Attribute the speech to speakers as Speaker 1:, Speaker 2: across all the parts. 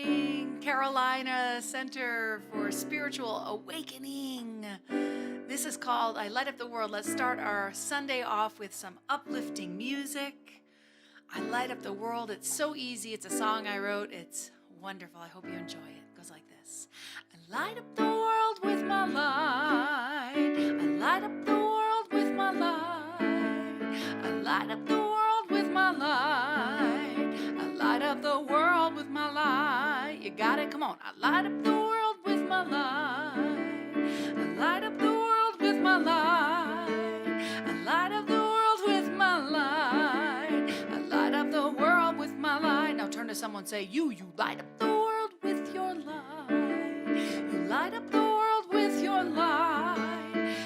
Speaker 1: morning, Carolina Center for Spiritual Awakening. This is called I Light Up the World. Let's start our Sunday off with some uplifting music. I Light Up the World. It's so easy. It's a song I wrote. It's wonderful. I hope you enjoy it. It goes like this. I light up the world with my light. I light up the world with my light. I light up the world with my light. I light up the world with my light. You got it? Come on. I light up the world with my light. I light up the world with my light. I light up the world with my light. I light up the world with my light. Now turn to someone and say, you light up the world with your light. You light up the world with your light.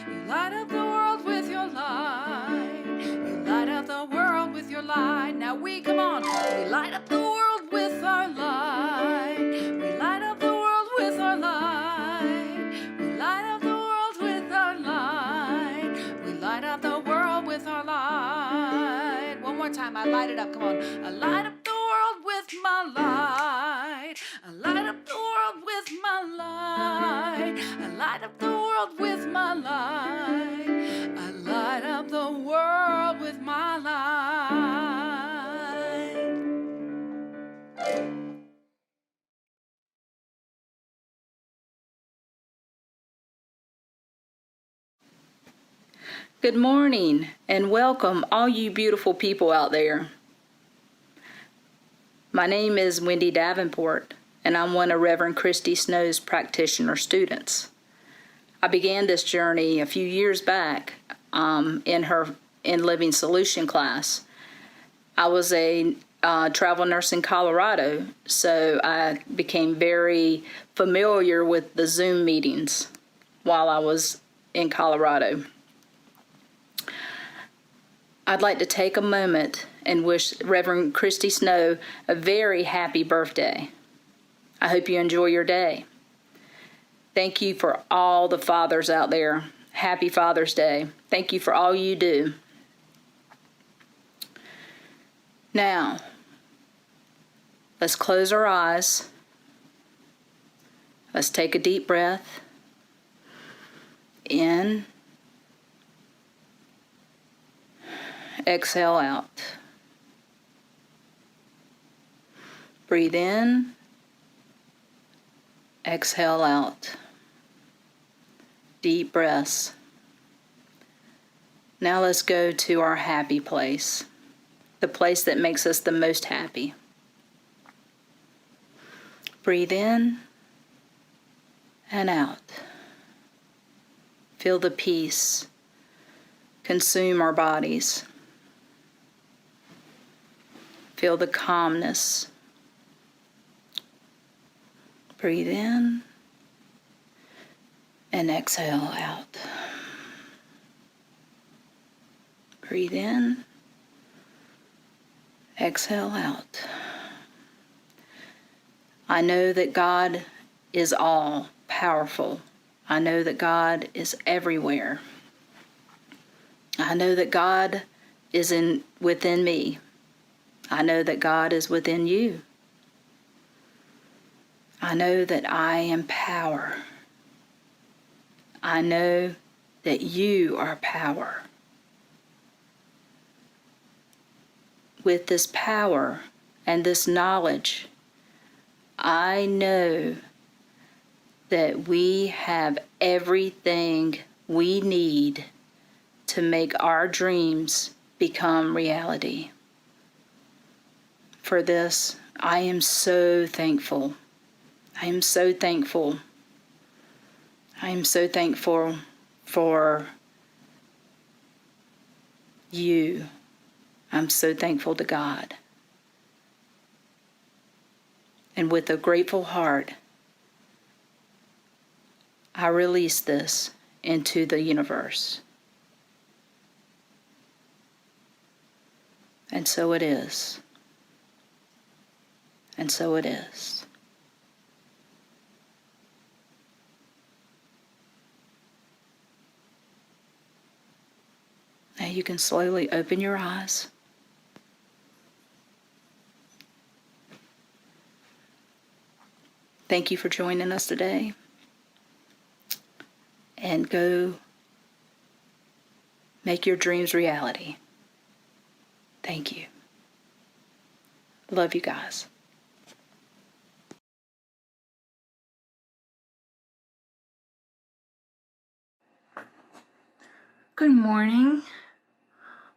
Speaker 1: You light up the world with your light. You light up the world with your light. Now come on. We light up the world with our light. We light up the world with our light. We light up the world with our light. We light up the world with our light. One more time. I light it up. Come on. I light up the world with my light. I light up the world with my light. I light up the world with my light. I light up the world with my light. Good morning and welcome all you beautiful people out there. My name is Wendy Davenport and I'm one of Reverend Christy Snow's practitioner students. I began this journey a few years back in her Living Solution class. I was a travel nurse in Colorado, so I became very familiar with the Zoom meetings while I was in Colorado. I'd like to take a moment and wish Reverend Christy Snow a very happy birthday. I hope you enjoy your day. Thank you for all the fathers out there. Happy Father's Day. Thank you for all you do. Now, let's close our eyes. Let's take a deep breath. In. Exhale out. Breathe in. Exhale out. Deep breaths. Now let's go to our happy place, the place that makes us the most happy. Breathe in and out. Feel the peace consume our bodies. Feel the calmness. Breathe in and exhale out. Breathe in, exhale out. I know that God is all powerful. I know that God is everywhere. I know that God is within me. I know that God is within you. I know that I am power. I know that you are power. With this power and this knowledge, I know that we have everything we need to make our dreams become reality. For this, I am so thankful. I am so thankful. I am so thankful for you. I'm so thankful to God. And with a grateful heart, I release this into the universe. And so it is. And so it is. Now you can slowly open your eyes.
Speaker 2: Thank you for joining us today. And go make your dreams reality. Thank you. Love you guys.
Speaker 3: Good morning.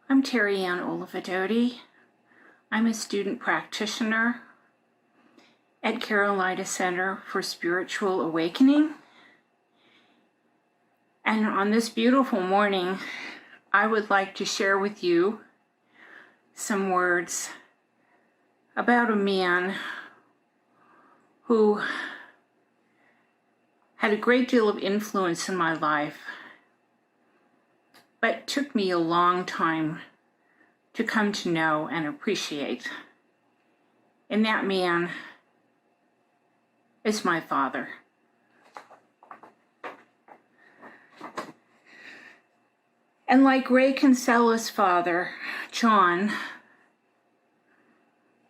Speaker 3: I'm Terry Ann Olivadotti. I'm a student practitioner at Carolina Center for Spiritual Awakening. And on this beautiful morning, I would like to share with you some words about a man who had a great deal of influence in my life, but it took me a long time to come to know and appreciate. And that man is my father. And like Ray Kinsella's father, John,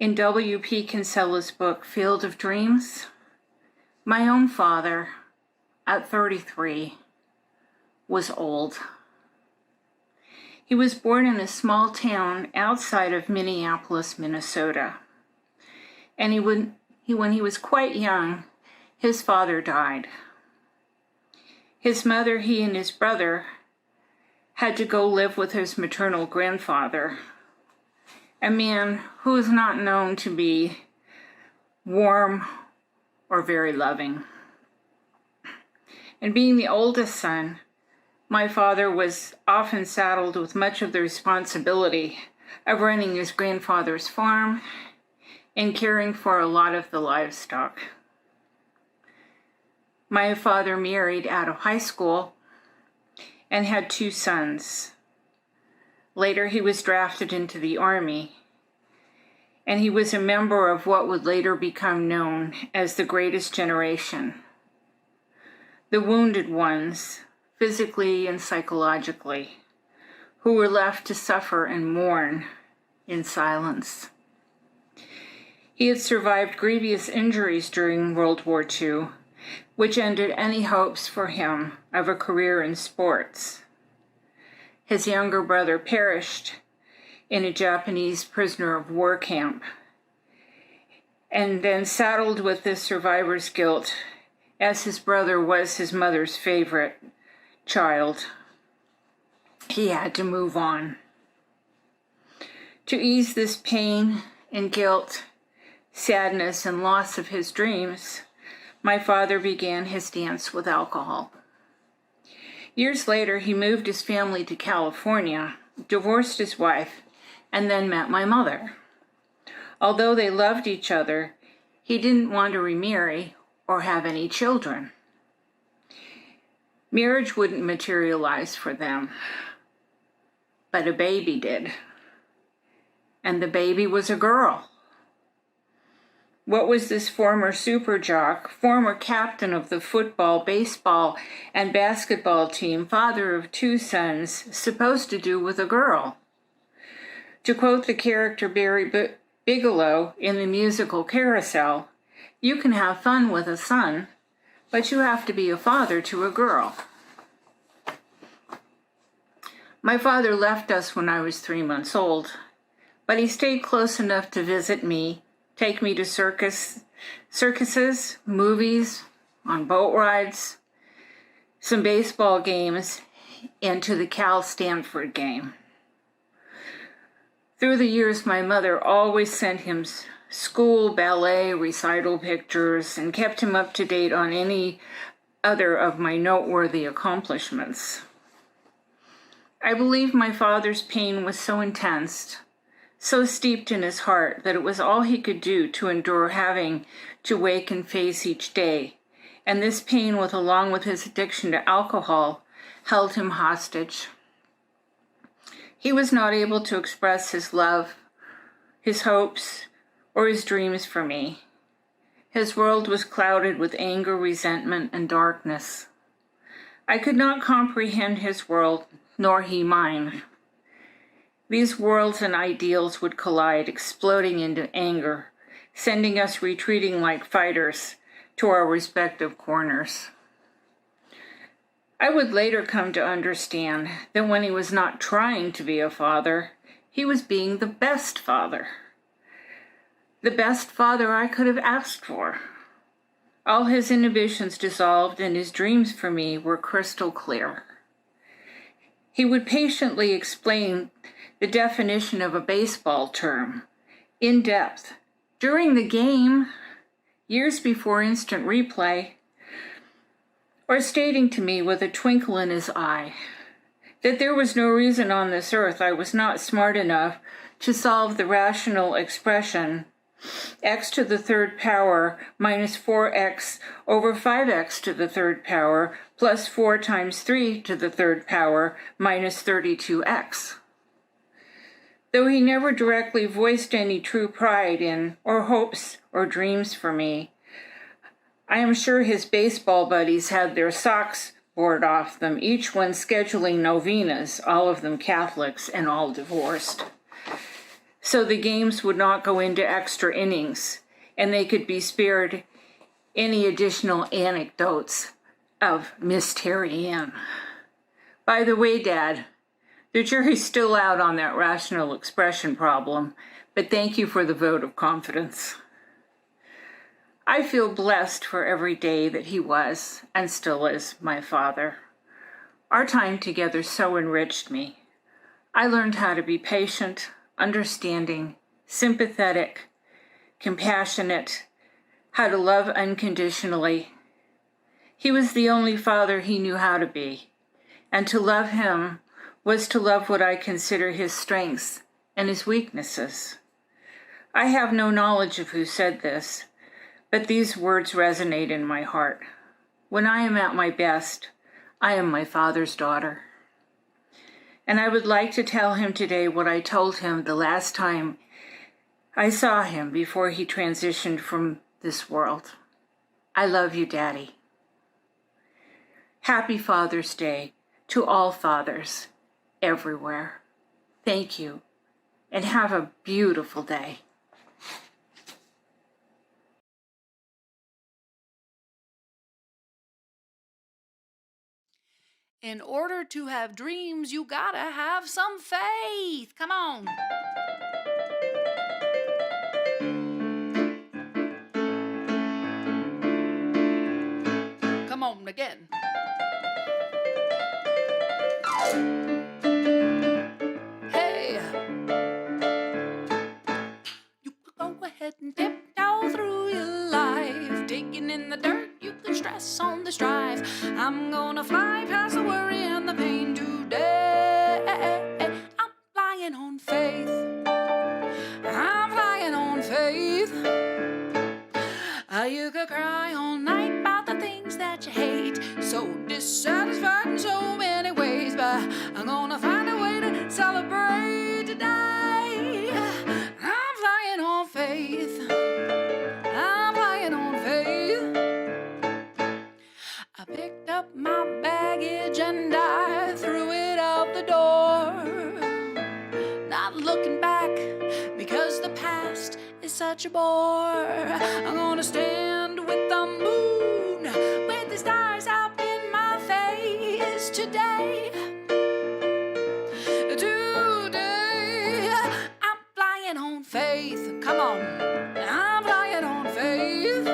Speaker 3: in W.P. Kinsella's book, Field of Dreams, my own father, at 33, was old. He was born in a small town outside of Minneapolis, Minnesota. And when he was quite young, his father died. His mother, he and his brother had to go live with his maternal grandfather, a man who is not known to be warm or very loving. And being the oldest son, my father was often saddled with much of the responsibility of running his grandfather's farm and caring for a lot of the livestock. My father married out of high school and had 2 sons. Later, he was drafted into the Army, and he was a member of what would later become known as the Greatest Generation. The wounded ones, physically and psychologically, who were left to suffer and mourn in silence. He had survived grievous injuries during World War II, which ended any hopes for him of a career in sports. His younger brother perished in a Japanese prisoner of war camp, and then saddled with this survivor's guilt, as his brother was his mother's favorite child, he had to move on. To ease this pain and guilt, sadness, and loss of his dreams, my father began his dance with alcohol. Years later, he moved his family to California, divorced his wife, and then met my mother. Although they loved each other, he didn't want to remarry or have any children. Marriage wouldn't materialize for them, but a baby did. And the baby was a girl. What was this former super jock, former captain of the football, baseball, and basketball team, father of 2 sons, supposed to do with a girl? To quote the character Barry Bigelow in the musical Carousel, you can have fun with a son, but you have to be a father to a girl. My father left us when I was 3 months old, but he stayed close enough to visit me, take me to circuses, movies, on boat rides, some baseball games, and to the Cal-Stanford game. Through the years, my mother always sent him school, ballet, recital pictures, and kept him up to date on any other of my noteworthy accomplishments. I believe my father's pain was so intense, so steeped in his heart, that it was all he could do to endure having to wake and face each day, and this pain, along with his addiction to alcohol, held him hostage. He was not able to express his love, his hopes, or his dreams for me. His world was clouded with anger, resentment, and darkness. I could not comprehend his world, nor he mine. These worlds and ideals would collide, exploding into anger, sending us retreating like fighters to our respective corners. I would later come to understand that when he was not trying to be a father, he was being the best father. The best father I could have asked for. All his inhibitions dissolved and his dreams for me were crystal clear. He would patiently explain the definition of a baseball term, in depth, during the game, years before instant replay, or stating to me with a twinkle in his eye that there was no reason on this earth I was not smart enough to solve the rational expression x to the third power minus 4x over 5x to the third power plus 4 times 3 to the third power minus 32x. Though he never directly voiced any true pride in, or hopes or dreams for me, I am sure his baseball buddies had their socks bored off them, each one scheduling novenas, all of them Catholics and all divorced. So the games would not go into extra innings, and they could be spared any additional anecdotes of Miss Terry Ann. By the way, Dad, the jury's still out on that rational expression problem, but thank you for the vote of confidence. I feel blessed for every day that he was, and still is, my father. Our time together so enriched me. I learned how to be patient, understanding, sympathetic, compassionate, how to love unconditionally. He was the only father he knew how to be, and to love him was to love what I consider his strengths and his weaknesses. I have no knowledge of who said this, but these words resonate in my heart. When I am at my best, I am my father's daughter. And I would like to tell him today what I told him the last time I saw him before he transitioned from this world. I love you, Daddy. Happy Father's Day to all fathers everywhere. Thank you, and have a beautiful day.
Speaker 1: In order to have dreams, you gotta have some faith. Come on. Come on again. Hey. You could go ahead and tiptoe through your life, digging in the dirt. You could stress on the strive. I'm gonna fly past the worry and the pain today. I'm flying on faith. I'm flying on faith. You could cry all night about the things that you hate, so dissatisfied in so many ways, but I'm gonna find a way to celebrate today. I'm flying on faith. I'm flying on faith. I picked up my baggage and I threw it out the door, not looking back because the past is such a bore. I'm gonna stand with the moon, with the stars up in my face today. Today, I'm flying on faith. Come on, I'm flying on faith.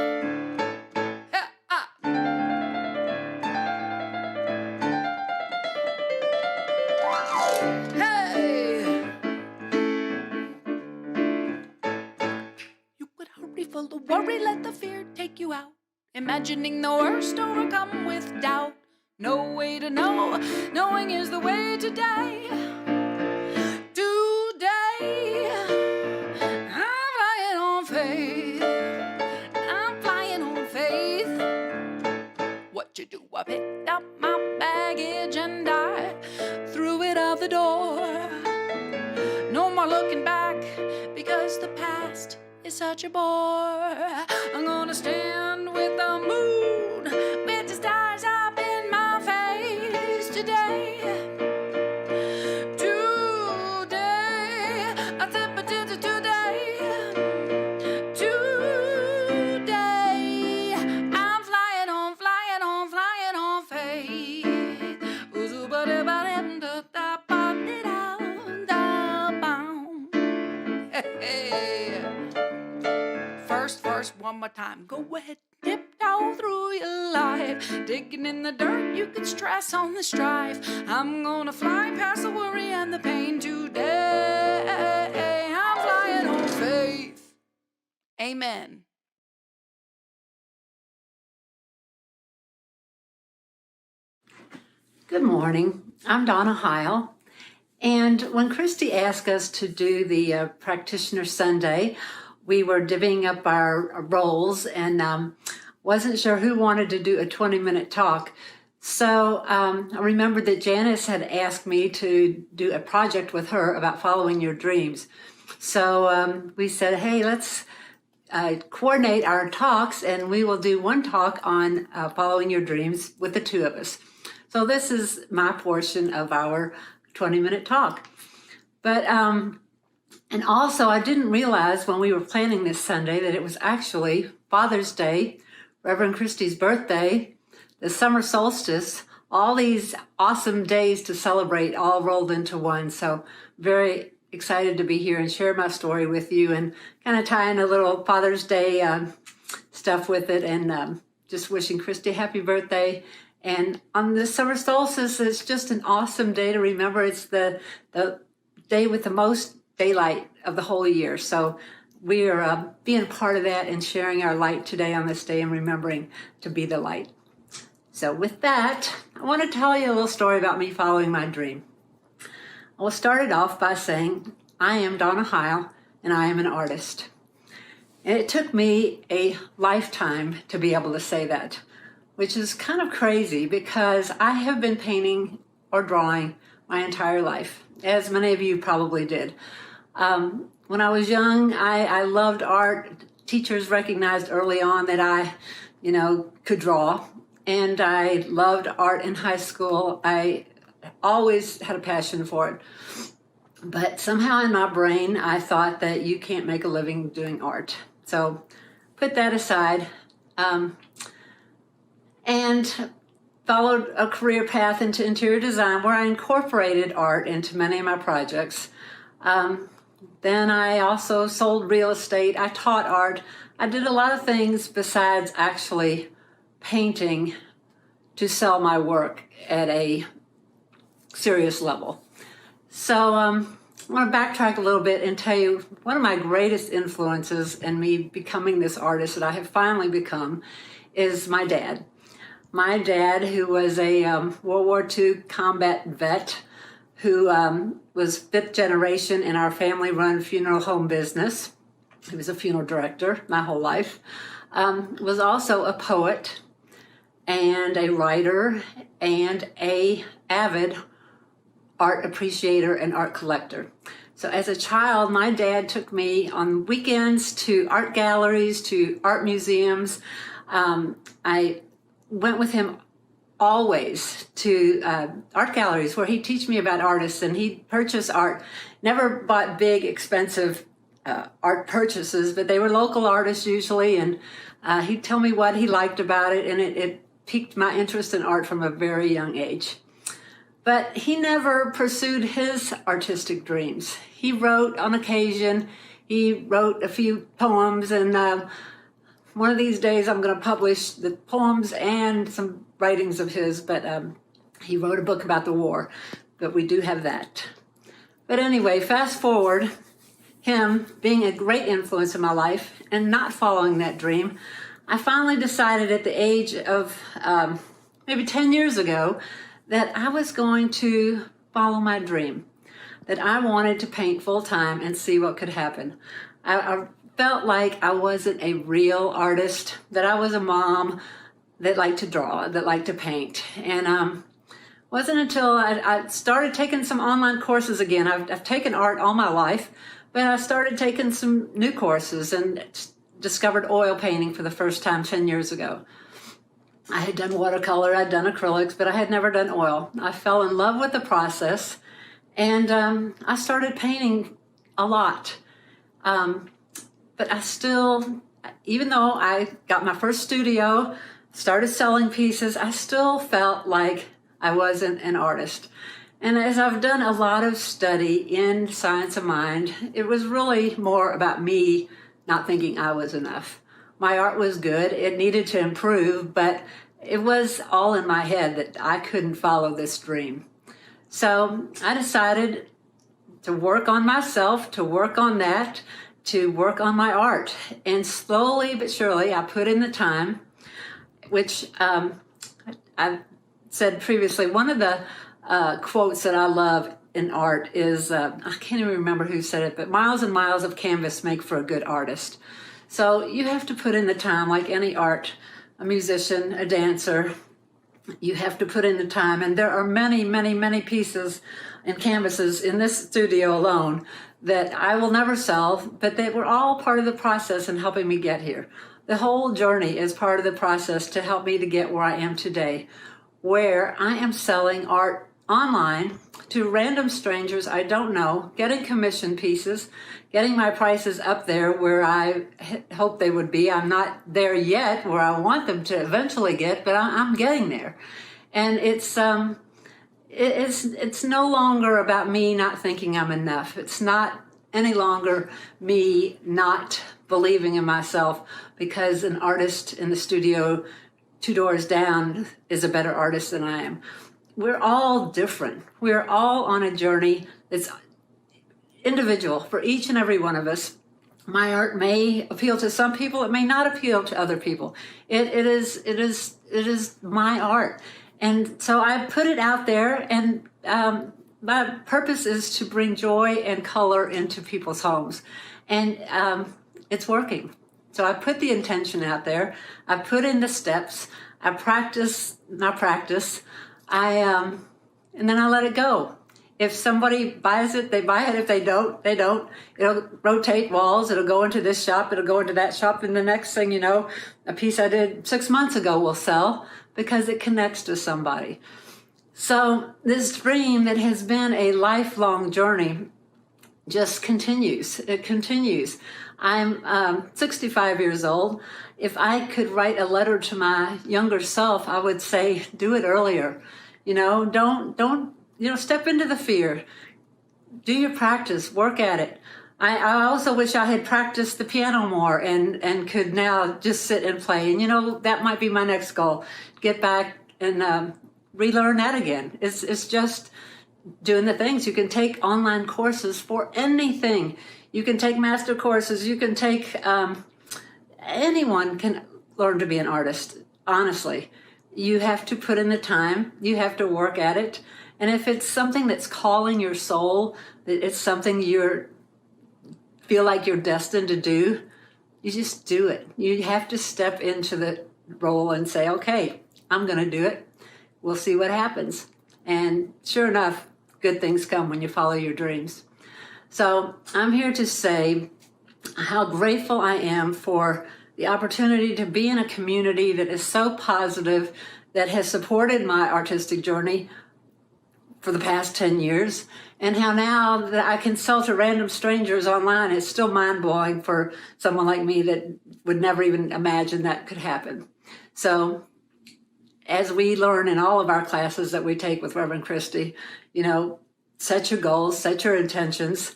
Speaker 1: Full of worry, let the fear take you out. Imagining the worst, overcome with doubt. No way to know, knowing is the way today. Today, I'm flying on faith. I'm flying on faith. What you do? I picked up my baggage and I threw it out the door. No more looking back because the past is such a bore. I'm gonna stand with the moon, with the stars up in my face today. Today, I tip it to today. Today, I'm Go ahead, tiptoe through your life. Digging in the dirt, you can stress on the strife. I'm gonna fly past the worry and the pain today. I'm flying on faith. Amen.
Speaker 4: Good morning. I'm Donna Heil. And when Christy asked us to do the Practitioner Sunday, we were divvying up our roles and wasn't sure who wanted to do a 20-minute talk. So I remembered that Janice had asked me to do a project with her about following your dreams. So we said, hey, let's coordinate our talks and we will do one talk on following your dreams with the two of us. So this is my portion of our 20-minute talk. But, and also I didn't realize when we were planning this Sunday that it was actually Father's Day, Reverend Christy's birthday, the summer solstice, all these awesome days to celebrate all rolled into one. So very excited to be here and share my story with you and kind of tie in a little Father's Day stuff with it, and just wishing Christy happy birthday. And on the summer solstice, it's just an awesome day to remember. It's the day with the most daylight of the whole year. So we are being a part of that and sharing our light today on this day and remembering to be the light. So with that, I want to tell you a little story about me following my dream. I will start it off by saying I am Donna Heil and I am an artist. And it took me a lifetime to be able to say that, which is kind of crazy because I have been painting or drawing my entire life, as many of you probably did. When I was young, I loved art. Teachers recognized early on that I, could draw, and I loved art in high school. I always had a passion for it. But somehow in my brain, I thought that you can't make a living doing art. So put that aside. And followed a career path into interior design where I incorporated art into many of my projects. Then I also sold real estate. I taught art. I did a lot of things besides actually painting to sell my work at a serious level. So I want to backtrack a little bit and tell you one of my greatest influences in me becoming this artist that I have finally become is my dad. My dad, who was a World War II combat vet, who was fifth generation in our family-run funeral home business. He was a funeral director my whole life. Was also a poet and a writer and a avid art appreciator and art collector. So as a child, my dad took me on weekends to art galleries, to art museums. I went with him always to art galleries where he'd teach me about artists, and he'd purchase art. Never bought big, expensive art purchases, but they were local artists usually, and he'd tell me what he liked about it, and it piqued my interest in art from a very young age. But he never pursued his artistic dreams. He wrote on occasion. He wrote a few poems, and one of these days I'm going to publish the poems and some writings of his, but he wrote a book about the war, but we do have that. But anyway, fast forward, him being a great influence in my life and not following that dream, I finally decided at the age of maybe 10 years ago that I was going to follow my dream, that I wanted to paint full time and see what could happen. I felt like I wasn't a real artist, that I was a mom that liked to draw, that liked to paint. And wasn't until I started taking some online courses again. I've taken art all my life, but I started taking some new courses and discovered oil painting for the first time 10 years ago. I had done watercolor, I'd done acrylics, but I had never done oil. I fell in love with the process, and I started painting a lot. But I still, even though I got my first studio, started selling pieces, I still felt like I wasn't an artist. And as I've done a lot of study in science of mind, it was really more about me not thinking I was enough. My art was good. It needed to improve, but it was all in my head that I couldn't follow this dream. So I decided to work on myself, to work on that, to work on my art. And slowly but surely, I put in the time, which I've said previously, one of the quotes that I love in art is, I can't even remember who said it, but miles and miles of canvas make for a good artist. So you have to put in the time like any art, a musician, a dancer, you have to put in the time. And there are many, many, many pieces and canvases in this studio alone that I will never sell, but they were all part of the process in helping me get here. The whole journey is part of the process to help me to get where I am today, where I am selling art online to random strangers I don't know, getting commission pieces, getting my prices up there where I hope they would be. I'm not there yet where I want them to eventually get, but I'm getting there. And it's no longer about me not thinking I'm enough. It's not any longer me not believing in myself because an artist in the studio 2 doors down is a better artist than I am. We're all different. We're all on a journey that's individual for each and every one of us. My art may appeal to some people. It may not appeal to other people. It is my art. And so I put it out there, and my purpose is to bring joy and color into people's homes. And it's working. So I put the intention out there. I put in the steps. I practice my practice. And then I let it go. If somebody buys it, they buy it. If they don't, they don't. It'll rotate walls. It'll go into this shop. It'll go into that shop. And the next thing you know, a piece I did 6 months ago will sell because it connects to somebody. So this dream that has been a lifelong journey just continues. It continues. I'm 65 years old. If I could write a letter to my younger self, I would say, do it earlier. Don't step into the fear. Do your practice, work at it. I also wish I had practiced the piano more and could now just sit and play. And that might be my next goal. Get back and relearn that again. It's just doing the things. You can take online courses for anything. You can take master courses. You can take, anyone can learn to be an artist, honestly. You have to put in the time. You have to work at it. And if it's something that's calling your soul, that it's something you feel like you're destined to do, you just do it. You have to step into the role and say, okay, I'm going to do it. We'll see what happens. And sure enough, good things come when you follow your dreams. So I'm here to say how grateful I am for the opportunity to be in a community that is so positive, that has supported my artistic journey for the past 10 years, and how now that I can sell to random strangers online, it's still mind-blowing for someone like me that would never even imagine that could happen. So as we learn in all of our classes that we take with Reverend Christy, set your goals, set your intentions,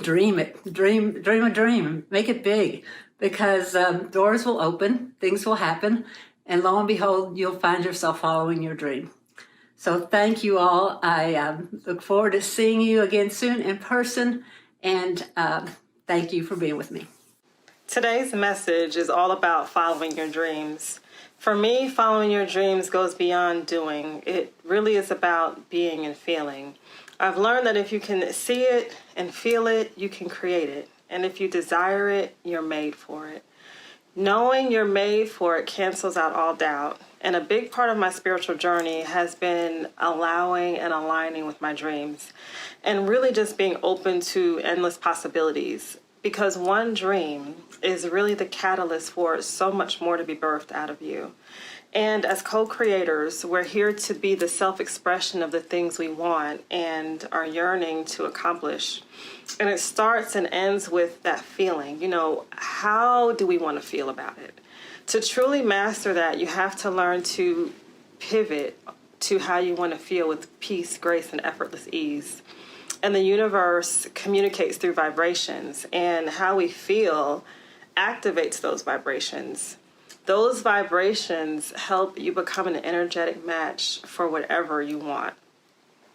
Speaker 4: dream it, dream a dream, make it big, because doors will open, things will happen, and lo and behold, you'll find yourself following your dream. So thank you all. I look forward to seeing you again soon in person, and thank you for being with me.
Speaker 5: Today's message is all about following your dreams. For me, following your dreams goes beyond doing. It really is about being and feeling. I've learned that if you can see it and feel it, you can create it. And if you desire it, you're made for it. Knowing you're made for it cancels out all doubt. And a big part of my spiritual journey has been allowing and aligning with my dreams and really just being open to endless possibilities, because one dream is really the catalyst for so much more to be birthed out of you. And as co-creators, we're here to be the self-expression of the things we want and are yearning to accomplish. And it starts and ends with that feeling. How do we want to feel about it? To truly master that, you have to learn to pivot to how you want to feel with peace, grace, and effortless ease. And the universe communicates through vibrations, and how we feel activates those vibrations. Those vibrations help you become an energetic match for whatever you want.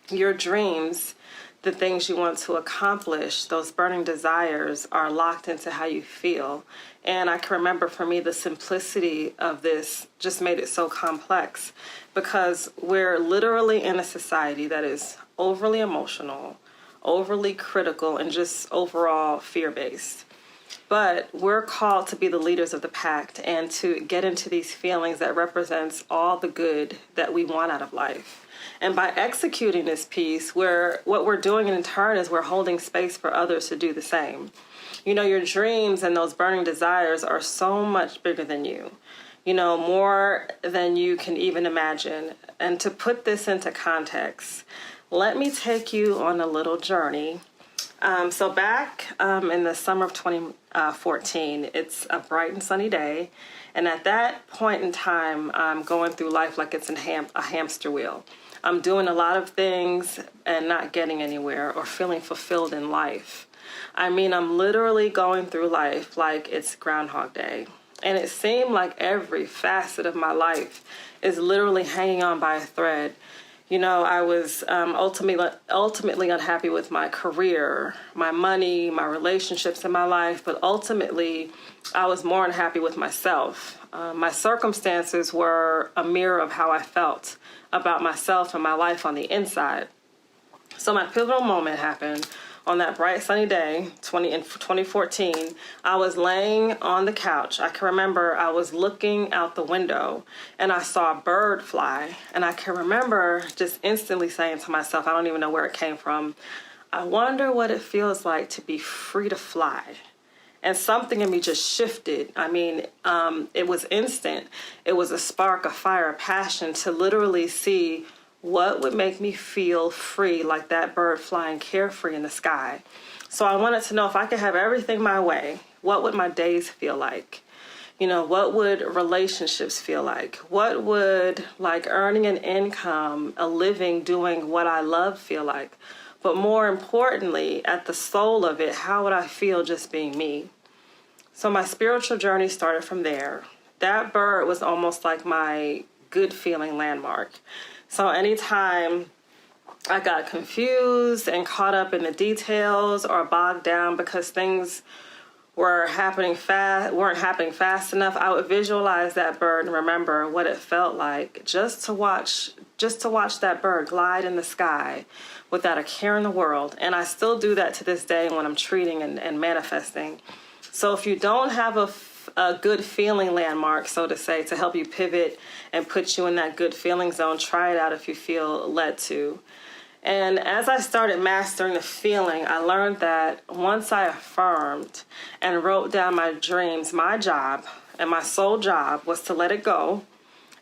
Speaker 5: Your dreams, the things you want to accomplish, those burning desires are locked into how you feel. And I can remember for me, the simplicity of this just made it so complex, because we're literally in a society that is overly emotional, overly critical, and just overall fear-based. But we're called to be the leaders of the pack and to get into these feelings that represents all the good that we want out of life. And by executing this piece, what we're doing in turn is we're holding space for others to do the same. You know, your dreams and those burning desires are so much bigger than you, you know, more than you can even imagine. And to put this into context, let me take you on a little journey. So back in the summer of 2014, it's a bright and sunny day. And at that point in time, I'm going through life like it's a hamster wheel. I'm doing a lot of things and not getting anywhere or feeling fulfilled in life. I mean, I'm literally going through life like it's Groundhog Day. And it seemed like every facet of my life is literally hanging on by a thread. You know, I was ultimately unhappy with my career, my money, my relationships in my life, but ultimately I was more unhappy with myself. My circumstances were a mirror of how I felt about myself and my life on the inside. So my pivotal moment happened on that bright sunny day in 2014. I was laying on the couch. I can remember I was looking out the window and I saw a bird fly. And I can remember just instantly saying to myself, I don't even know where it came from, I wonder what it feels like to be free to fly. And something in me just shifted. I mean, it was instant. It was a spark, a fire, a passion to literally see what would make me feel free like that bird flying carefree in the sky. So I wanted to know, if I could have everything my way, what would my days feel like? You know, what would relationships feel like? What would like earning an income, a living, doing what I love feel like? But more importantly, at the soul of it, how would I feel just being me? So my spiritual journey started from there. That bird was almost like my good feeling landmark. So anytime I got confused and caught up in the details or bogged down because things weren't happening fast enough, I would visualize that bird and remember what it felt like just to watch that bird glide in the sky without a care in the world. And I still do that to this day when I'm treating and manifesting. So if you don't have a good feeling landmark, so to say, to help you pivot and put you in that good feeling zone, try it out if you feel led to. And as I started mastering the feeling, I learned that once I affirmed and wrote down my dreams, my job and my sole job was to let it go.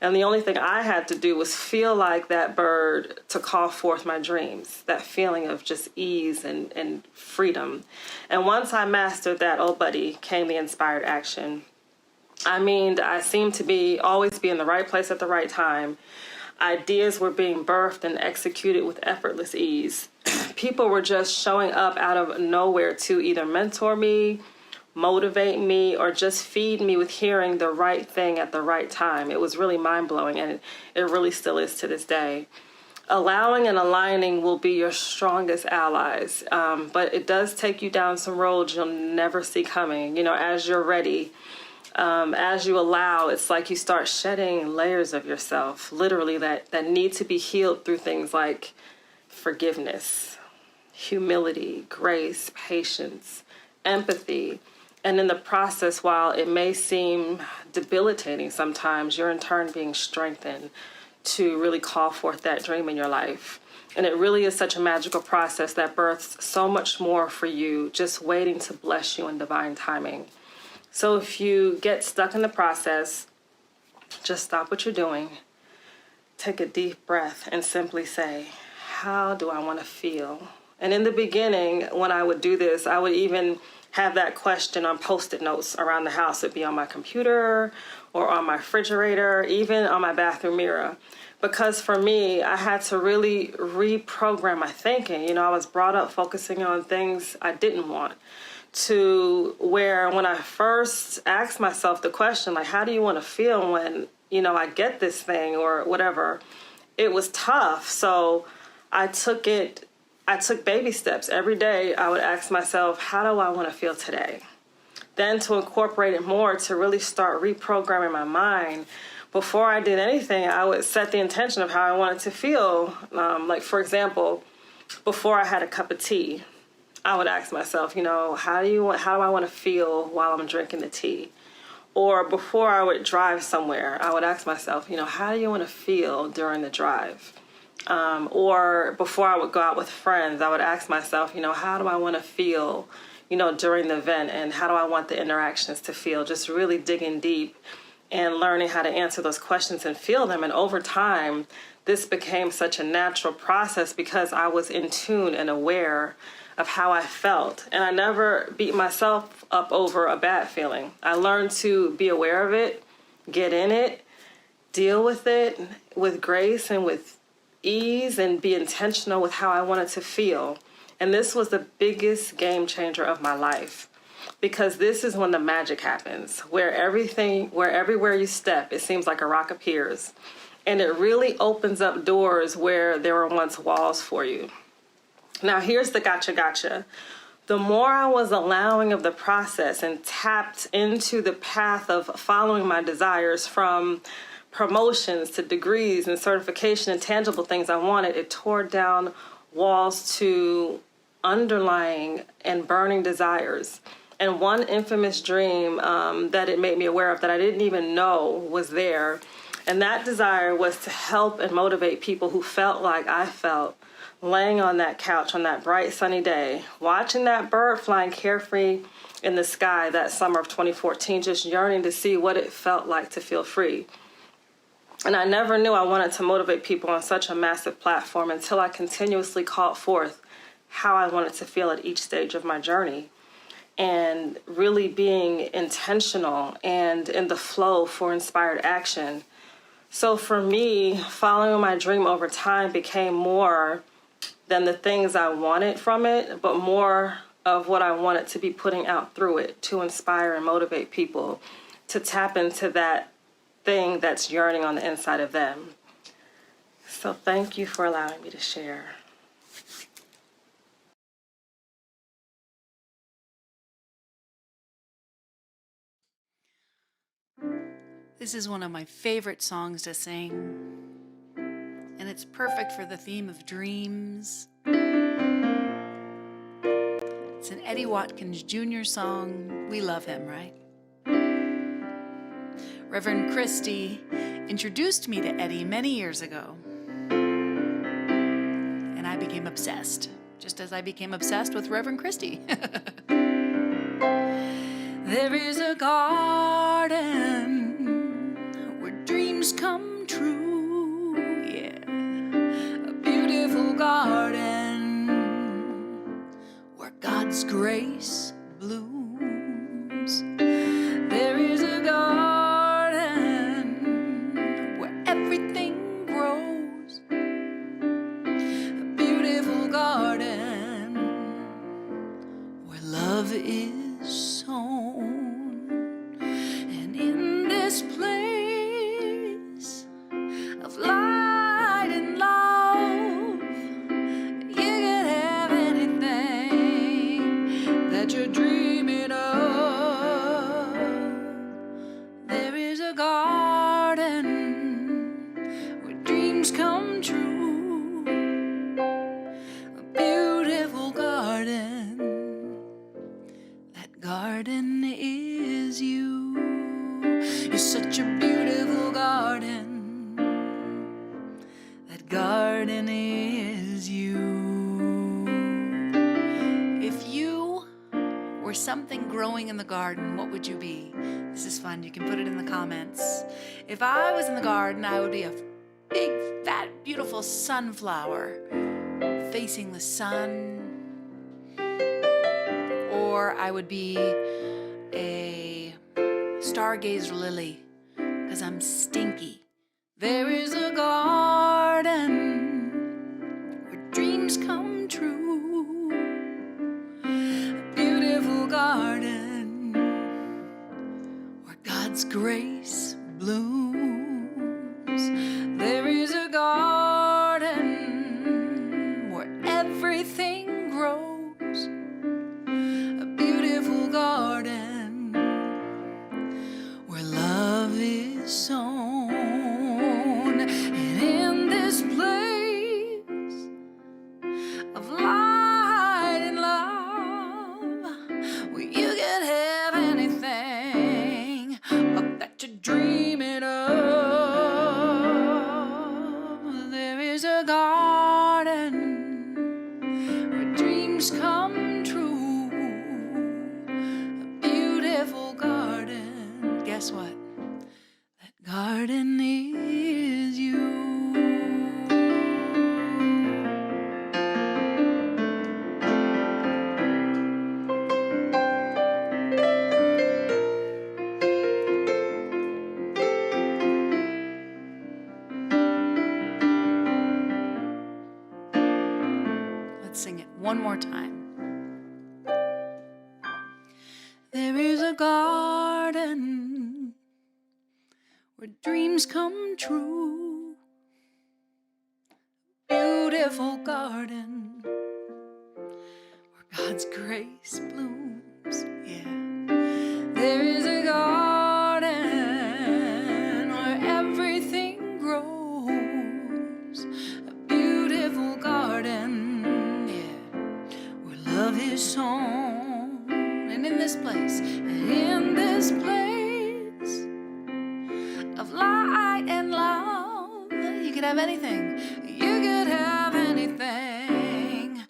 Speaker 5: And the only thing I had to do was feel like that bird to call forth my dreams, that feeling of just ease and freedom. And once I mastered that, oh buddy, came the inspired action. I mean, I seemed to always be in the right place at the right time. Ideas were being birthed and executed with effortless ease. People were just showing up out of nowhere to either mentor me, motivate me, or just feed me with hearing the right thing at the right time. It was really mind-blowing, and it really still is to this day. Allowing and aligning will be your strongest allies, but it does take you down some roads you'll never see coming. You know, as you're ready, as you allow, it's like you start shedding layers of yourself, literally, that need to be healed through things like forgiveness, humility, grace, patience, empathy. And in the process, while it may seem debilitating sometimes, you're in turn being strengthened to really call forth that dream in your life. And it really is such a magical process that births so much more for you, just waiting to bless you in divine timing. So if you get stuck in the process, just stop what you're doing, take a deep breath, and simply say, how do I want to feel? And in the beginning, when I would do this, I would even have that question on Post-it notes around the house. It'd be on my computer or on my refrigerator, even on my bathroom mirror. Because for me, I had to really reprogram my thinking. You know, I was brought up focusing on things I didn't want, to where when I first asked myself the question, like, how do you want to feel when, I get this thing or whatever, it was tough. So I took baby steps. Every day I would ask myself, how do I want to feel today? Then to incorporate it more, to really start reprogramming my mind. Before I did anything, I would set the intention of how I wanted to feel. Like, for example, before I had a cup of tea, I would ask myself, how do I want to feel while I'm drinking the tea? Or before I would drive somewhere, I would ask myself, how do you want to feel during the drive? Or before I would go out with friends, I would ask myself, how do I want to feel, during the event, and how do I want the interactions to feel? Just really digging deep and learning how to answer those questions and feel them. And over time, this became such a natural process because I was in tune and aware of how I felt. And I never beat myself up over a bad feeling. I learned to be aware of it, get in it, deal with it with grace and with ease, and be intentional with how I wanted to feel. And this was the biggest game changer of my life, because this is when the magic happens, where everywhere you step, it seems like a rock appears. And it really opens up doors where there were once walls for you. Now, here's the gotcha. The more I was allowing of the process and tapped into the path of following my desires, from promotions to degrees and certification and tangible things I wanted, it tore down walls to underlying and burning desires. And one infamous dream that it made me aware of that I didn't even know was there. And that desire was to help and motivate people who felt like I felt, laying on that couch on that bright sunny day, watching that bird flying carefree in the sky that summer of 2014, just yearning to see what it felt like to feel free. And I never knew I wanted to motivate people on such a massive platform until I continuously called forth how I wanted to feel at each stage of my journey, and really being intentional and in the flow for inspired action. So for me, following my dream over time became more than the things I wanted from it, but more of what I wanted to be putting out through it to inspire and motivate people to tap into that thing that's yearning on the inside of them. So thank you for allowing me to share.
Speaker 1: This is one of my favorite songs to sing, and it's perfect for the theme of dreams. It's an Eddie Watkins Jr. song. We love him, right? Reverend Christy introduced me to Eddie many years ago, and I became obsessed, just as I became obsessed with Reverend Christy. There is a garden where dreams come true, yeah. A beautiful garden where God's grace blooms. There is a garden where everything grows. A beautiful garden where love is sown. And in this place of light and love, you can have anything that you're dreaming of. There is a garden where dreams come true. A beautiful garden. That garden is you. You're such a beautiful garden. That garden is you. If you were something growing in the garden, what would you be? This is fun. You can put it in the comments. If I was in the garden, I would be a big, fat, beautiful sunflower facing the sun. Or I would be a stargazer lily, because I'm stinky. There is a garden where dreams come true. A beautiful garden. God's grace blooms. There is a garden where everything grows, a beautiful garden where love is sown. And in this place of light and love, where you can have anything that you're dreaming of. There is a garden where dreams come true, a beautiful garden. Guess what? That garden is you. Let's sing it one more time. There is a garden where dreams come true, beautiful garden where God's grace blooms. Yeah. There is a garden where everything grows, a beautiful garden, yeah, where love is sown. And in this place of light and love, you could have anything. You could have anything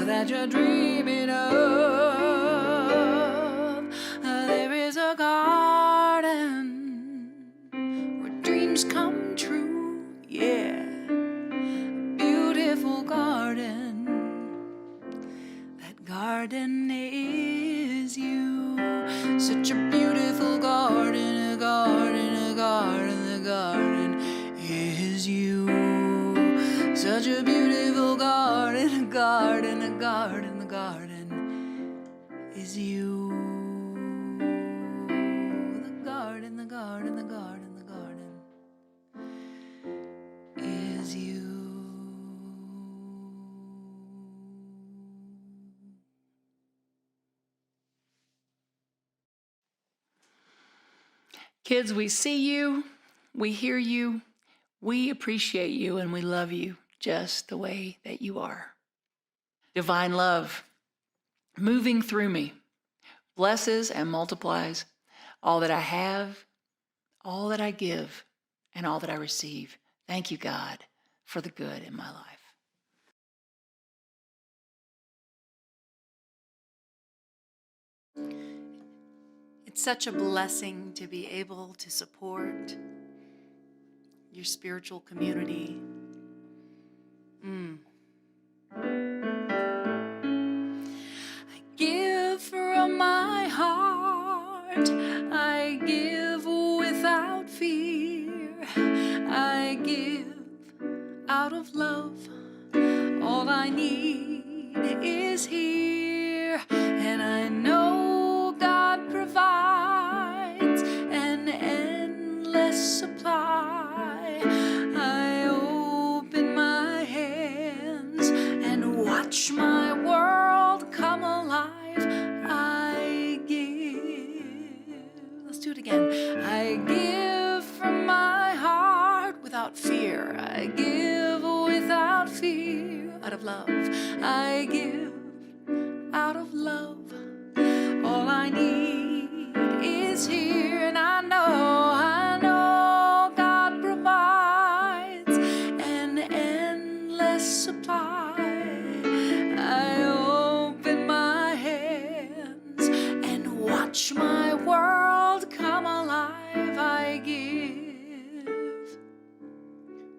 Speaker 1: that you're dreaming of. There is a garden where dreams come true. Yeah, beautiful garden. That garden is you. Such a beautiful garden, a garden, a garden. The garden is you. Such a beautiful garden, a garden, a garden. The garden is you. The garden, the garden, the garden, the garden is you. Kids, we see you, we hear you, we appreciate you, and we love you just the way that you are. Divine love moving through me blesses and multiplies all that I have, all that I give, and all that I receive. Thank you, God, for the good in my life. It's such a blessing to be able to support your spiritual community. I give from my heart. I give without fear. I give out of love. All I need is here. And I know God provides an endless supply. I open my hands and watch my world come alive. I give. Let's do it again. I give from my heart without fear. I give without fear. Out of love. I give out of love. All I need is here, and I know God provides an endless supply. I open my hands and watch my world come alive. I give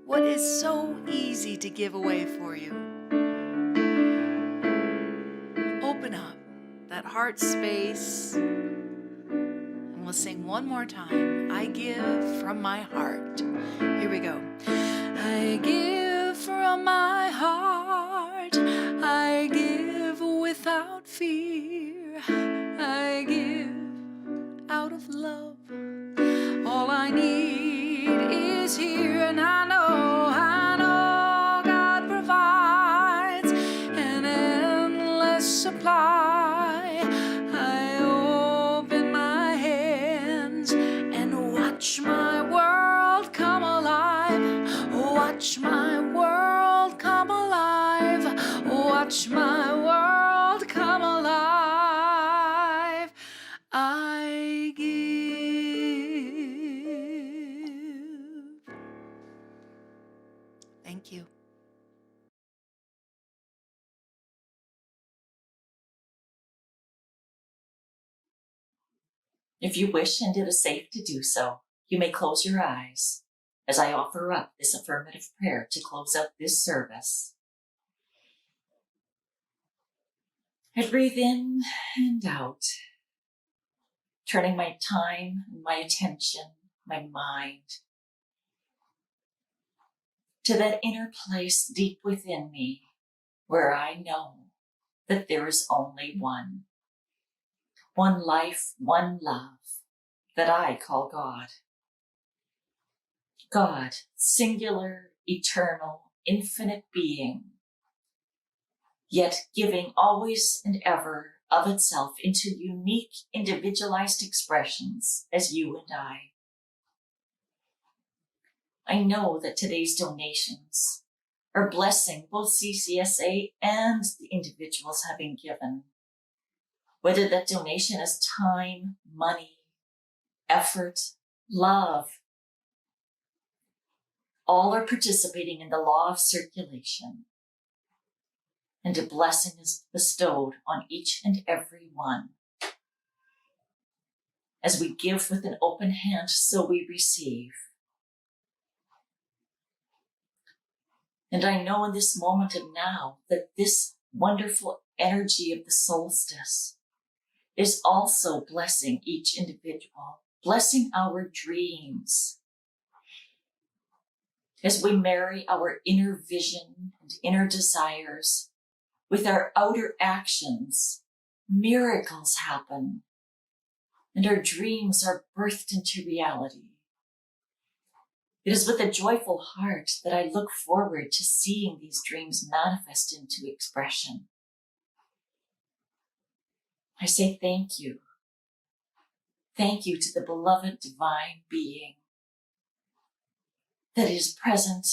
Speaker 1: what is so easy to give away for you. Open up that heart space, and we'll sing one more time. I give from my heart. Here we go. I give from my heart. I give without fear. I give out of love. need is here, and I know God provides an endless supply. I open my hands and watch my world come alive. Watch my world come alive. Watch my world come alive. I give. Thank you.
Speaker 6: If you wish and it is safe to do so, you may close your eyes as I offer up this affirmative prayer to close out this service. I breathe in and out, turning my time, my attention, my mind to that inner place deep within me where I know that there is only one life, one love that I call God. God, singular, eternal, infinite being, yet giving always and ever of itself into unique, individualized expressions as you and I. I know that today's donations are blessing both CCSA and the individuals having given. Whether that donation is time, money, effort, love, all are participating in the law of circulation, and a blessing is bestowed on each and every one. As we give with an open hand, so we receive. And I know in this moment of now that this wonderful energy of the solstice is also blessing each individual, blessing our dreams. As we marry our inner vision and inner desires with our outer actions, miracles happen, and our dreams are birthed into reality. It is with a joyful heart that I look forward to seeing these dreams manifest into expression. I say thank you. Thank you to the beloved divine being that is present,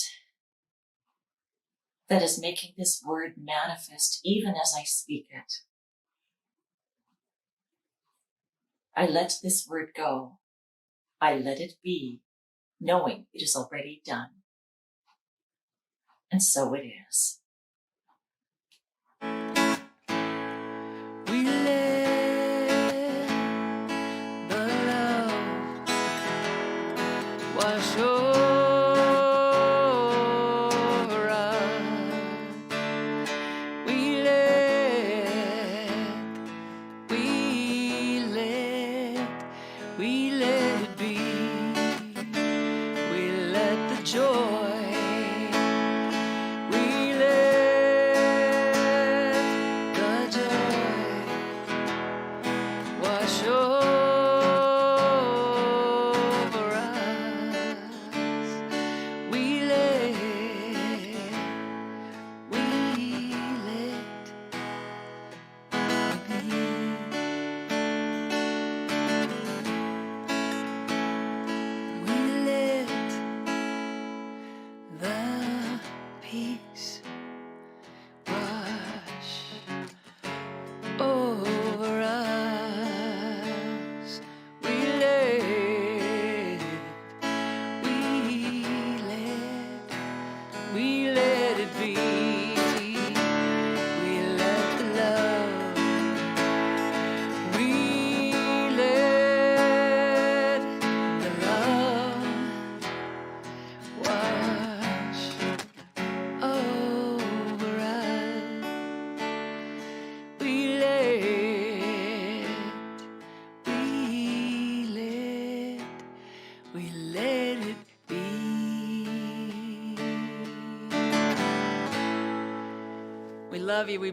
Speaker 6: that is making this word manifest even as I speak it. I let this word go. I let it be, knowing it is already done. And so it is.
Speaker 1: We let the love wash over us. We let it be. We let the joy. We let the joy wash over us. We let the peace wash over us. We let it be. We let the love. We let the love wash over us. We let it be. We love you.